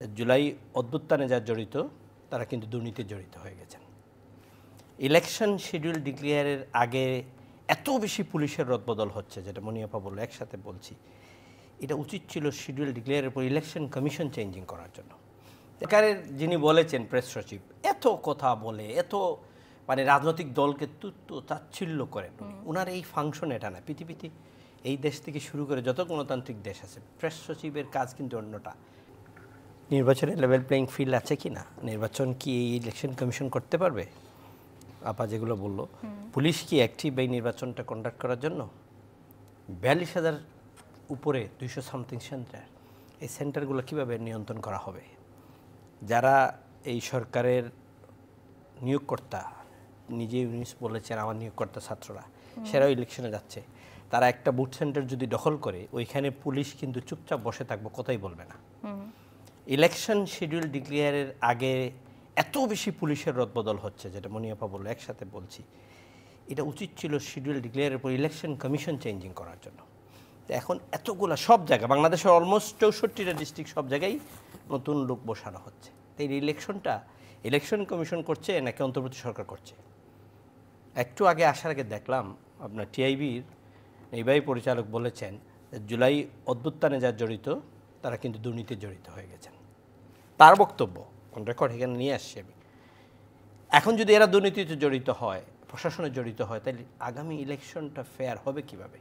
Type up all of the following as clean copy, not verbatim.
জুলাই অভ্যুত্থানে যারা জড়িত তারা কিন্তু দুর্নীতিতে জড়িত হয়ে গেছেন। ইলেকশন শিডিউল ডিক্লেয়ারের আগে এত বেশি পুলিশের রদবদল হচ্ছে, যেটা মনিয়াপা বললো, একসাথে বলছি, এটা উচিত ছিল শিডিউল ডিক্লেয়ারের পর ইলেকশন কমিশন চেঞ্জিং করার জন্য। সরকারের যিনি বলেছেন প্রেস সচিব, এত কথা বলে, এত মানে রাজনৈতিক দলকে তুচ্ছ তাচ্ছিল্য করেন, ওনার এই ফাংশন এটা না। পৃথিবীতে এই দেশ থেকে শুরু করে যত গণতান্ত্রিক দেশ আছে, প্রেস সচিবের কাজ কিন্তু অন্যটা। নির্বাচনের লেভেল প্লেইং ফিল্ড আছে কি না, নির্বাচন কি এই ইলেকশন কমিশন করতে পারবে? আপা যেগুলো বললো, পুলিশ কি অ্যাক্টিভ এই নির্বাচনটা কন্ডাক্ট করার জন্য? 42,000 উপরে 200 সামথিং সেন্টার, এই সেন্টারগুলো কীভাবে নিয়ন্ত্রণ করা হবে? যারা এই সরকারের নিয়োগকর্তা, নিজে ইউনিস বলেছেন আমার নিয়োগকর্তা ছাত্ররা, সেরাও ইলেকশনে যাচ্ছে, তারা একটা বুথ সেন্টার যদি দখল করে, ওইখানে পুলিশ কিন্তু চুপচাপ বসে থাকবে, কথাই বলবে না। ইলেকশন শিডিউল ডিক্লেয়ারের আগে এত বেশি পুলিশের রদবদল হচ্ছে, যেটা মনিয়াপা বললো, একসাথে বলছি, এটা উচিত ছিল শিডিউল ডিক্লেয়ারের পর ইলেকশন কমিশন চেঞ্জিং করার জন্য। এখন এতগুলা সব জায়গায়, বাংলাদেশের অলমোস্ট 64টা ডিস্ট্রিক্ট, সব জায়গায় নতুন লোক বসানো হচ্ছে। এই ইলেকশনটা ইলেকশন কমিশন করছে নাকি অন্তর্বর্তী সরকার করছে? একটু আগে আসার আগে দেখলাম আপনার টিআইবির নির্বাহী পরিচালক বলেছেন জুলাই অভ্যুত্থানে যারা জড়িত তারা কিন্তু দুর্নীতিতে জড়িত হয়ে গেছেন। তার বক্তব্য কোন রেকর্ড এখানে নিয়ে আসছি আমি। এখন যদি এরা দুর্নীতিতে জড়িত হয়, প্রশাসনে জড়িত হয়, তাহলে আগামী ইলেকশনটা ফেয়ার হবে কিভাবে?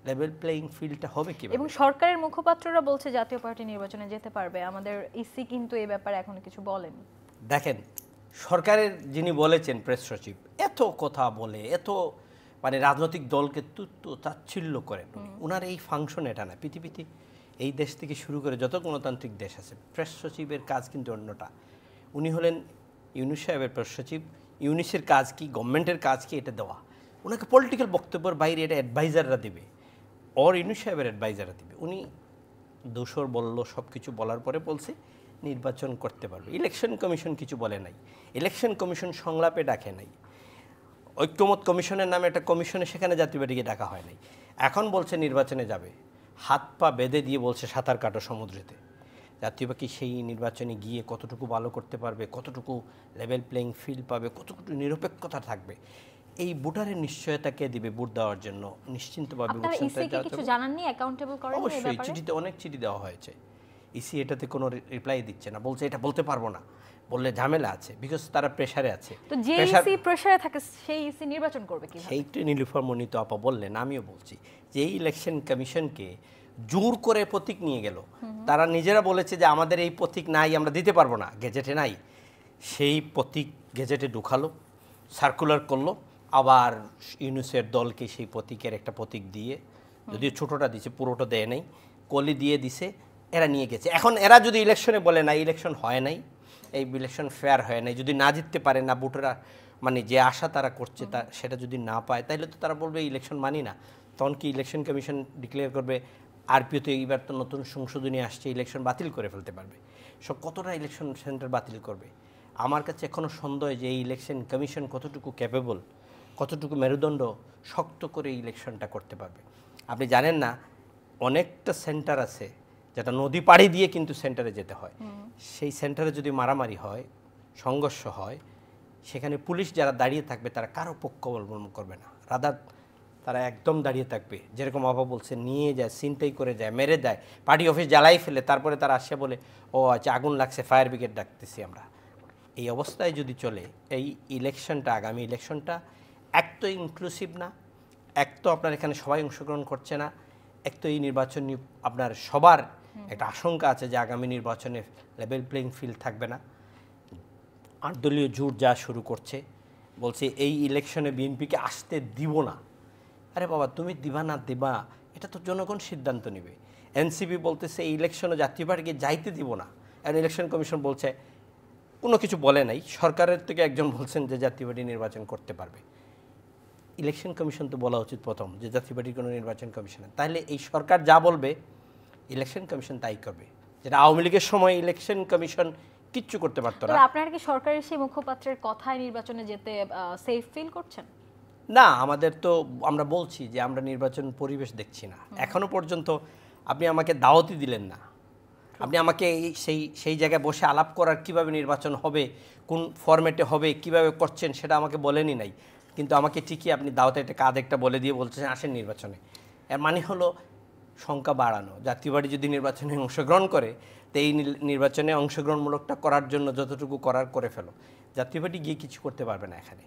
লেভেল প্লেইং ফিল্ডটা হবে কিভাবে? এবং সরকারের মুখপাত্ররা বলছে জাতীয় পার্টি নির্বাচনে যেতে পারবে, আমাদের ইসি কিন্তু এই ব্যাপারে এখনো কিছু বলেনি। দেখেন, সরকারের যিনি বলেছেন প্রেস সচিব, এত কথা বলে, এত মানে রাজনৈতিক দলকে তুচ্ছ তাচ্ছিল্য করেন, ওনার এই ফাংশন এটা না। পৃথিবীতে এই দেশ থেকে শুরু করে যত গণতান্ত্রিক দেশ আছে, প্রেস সচিবের কাজ কিন্তু অন্যটা। উনি হলেন ইউনুস সাহেবের প্রেস সচিব। ইউনুসের কাজ কি, গভর্নমেন্টের কাজ কি, এটা দেওয়া। ওনাকে পলিটিক্যাল বক্তব্যের বাইরে এটা অ্যাডভাইজাররা দেবে, ওর ইউনুস সাহেবের অ্যাডভাইজাররা দেবে। উনি দোষর বলল, সব কিছু বলার পরে বলছে নির্বাচন করতে পারবে। ইলেকশন কমিশন কিছু বলে নাই, ইলেকশন কমিশন সংলাপে ডাকে নাই, ঐক্যমত কমিশনের নামে একটা কমিশনে সেখানে জাতীয় পার্টিকে ডাকা হয় নাই। এখন বলছে নির্বাচনে যাবে, হাত পা বেঁধে দিয়ে বলছে সাঁতার কাটো সমুদ্রেতে। জাতীয় পার্টি সেই নির্বাচনে গিয়ে কতটুকু ভালো করতে পারবে, কতটুকু লেভেল প্লেইং ফিল্ড পাবে, কতটুকু নিরপেক্ষতা থাকবে, এই ভোটারের নিশ্চয়তা কে দিবে ভোট দেওয়ার জন্য? নিশ্চিন্তভাবে অবশ্যই চিঠিতে অনেক চিঠি দেওয়া হয়েছে, ইসি এটাতে কোনো রিপ্লাই দিচ্ছে না, বলছে এটা বলতে পারবো না, বললে ঝামেলা আছে, বিকজ তারা প্রেসারে আছে। তো যে ইসি প্রেসারে থাকে সেই ইসি নির্বাচন করবে কিভাবে? সেইটা নীলুফার মনিত আপা বললেন, আমিও বলছি যে এই ইলেকশন কমিশনকে জোর করে প্রতীক নিয়ে গেল। তারা নিজেরা বলেছে যে আমাদের এই প্রতীক নাই, আমরা দিতে পারবো না, গেজেটে নাই। সেই প্রতীক গেজেটে ঢুকালো, সার্কুলার করলো, আবার ইউনুসের দলকে সেই প্রতীকের একটা প্রতীক দিয়ে, যদিও ছোটোটা দিছে, পুরোটা দেয় নাই, কলি দিয়ে দিছে, এরা নিয়ে গেছে। এখন এরা যদি ইলেকশনে বলে না ইলেকশন হয় নাই, এই ইলেকশন ফেয়ার হয় নাই, যদি না জিততে পারে না, ভোটাররা মানে যে আশা তারা করছে তা সেটা যদি না পায়, তাহলে তো তারা বলবে ইলেকশন মানি না। তখন কি ইলেকশন কমিশন ডিক্লেয়ার করবে আরপিওতে এইবার তো নতুন সংশোধনী আসছে, ইলেকশন বাতিল করে ফেলতে পারবে। সব কতটা ইলেকশন সেন্টার বাতিল করবে? আমার কাছে এখনও সন্দেহ যে এই ইলেকশন কমিশন কতটুকু ক্যাপেবল, কতটুকু মেরুদণ্ড শক্ত করে ইলেকশনটা করতে পারবে। আপনি জানেন না, অনেকটা সেন্টার আছে যেটা নদী পাড়ি দিয়ে কিন্তু সেন্টারে যেতে হয়। সেই সেন্টারে যদি মারামারি হয়, সংঘর্ষ হয়, সেখানে পুলিশ যারা দাঁড়িয়ে থাকবে তারা কারো পক্ষ অবলম্বন করবে না, রাদার তারা একদম দাঁড়িয়ে থাকবে। যেরকম বাবা বলছে, নিয়ে যায়, ছিনতাই করে যায়, মেরে দেয়, পার্টি অফিস জ্বালাই ফেলে, তারপরে তারা আসে বলে ও আচ্ছা আগুন লাগছে, ফায়ার ব্রিগেড ডাকতেছি আমরা। এই অবস্থায় যদি চলে, এই ইলেকশনটা, আগামী ইলেকশনটা এক তো ইনক্লুসিভ না, এক তো আপনার এখানে সবাই অংশগ্রহণ করছে না, এক তো এই নির্বাচন আপনার সবার একটা আশঙ্কা আছে যে আগামী নির্বাচনে লেভেল প্লেইং ফিল্ড থাকবে না। আটদলীয় জোট যা শুরু করছে, বলছে এই ইলেকশনে বিএনপিকে আসতে দিব না। আরে বাবা, তুমি দিবা না দিবা এটা তো জনগণ সিদ্ধান্ত নেবে। এনসিপি বলতেছে এই ইলেকশনে জাতীয় পার্টিকে যাইতে দিব না, এখন ইলেকশন কমিশন বলছে কোনো কিছু বলে নাই। সরকারের থেকে একজন বলছেন যে জাতীয় পার্টি নির্বাচন করতে পারবে। ইলেকশন কমিশন তো বলা উচিত প্রথম যে জাতীয় পার্টির কোনো নির্বাচন কমিশন, তাহলে এই সরকার যা বলবে ইলেকশন কমিশন তাই করবে, যেটা আওয়ামী লীগের সময় ইলেকশন কমিশন কিচ্ছু করতে পারতো না। আপনারা কি সরকারের সেই মুখপাত্রের কথায় নির্বাচনে যেতে সেফ ফিল করছেন? না, আমাদের তো আমরা বলছি যে আমরা নির্বাচন পরিবেশ দেখছি না এখনো পর্যন্ত। আপনি আমাকে দাওয়াতই দিলেন না, আপনি আমাকে সেই জায়গায় বসে আলাপ করার কিভাবে নির্বাচন হবে, কোন ফরম্যাটে হবে, কিভাবে করছেন সেটা আমাকে বলেনই নাই, কিন্তু আমাকে ঠিকই আপনি দাওয়াতে একটা কাজ একটা বলে দিয়ে বলছেন আসেন নির্বাচনে। এর মানে হলো সংখ্যা বাড়ানো। জাতীয় পার্টি যদি নির্বাচনে অংশগ্রহণ করে তো এই নির্বাচনে অংশগ্রহণমূলকটা করার জন্য যতটুকু করার করে ফেলো। জাতীয় পার্টি গিয়ে কিছু করতে পারবে না এখানে।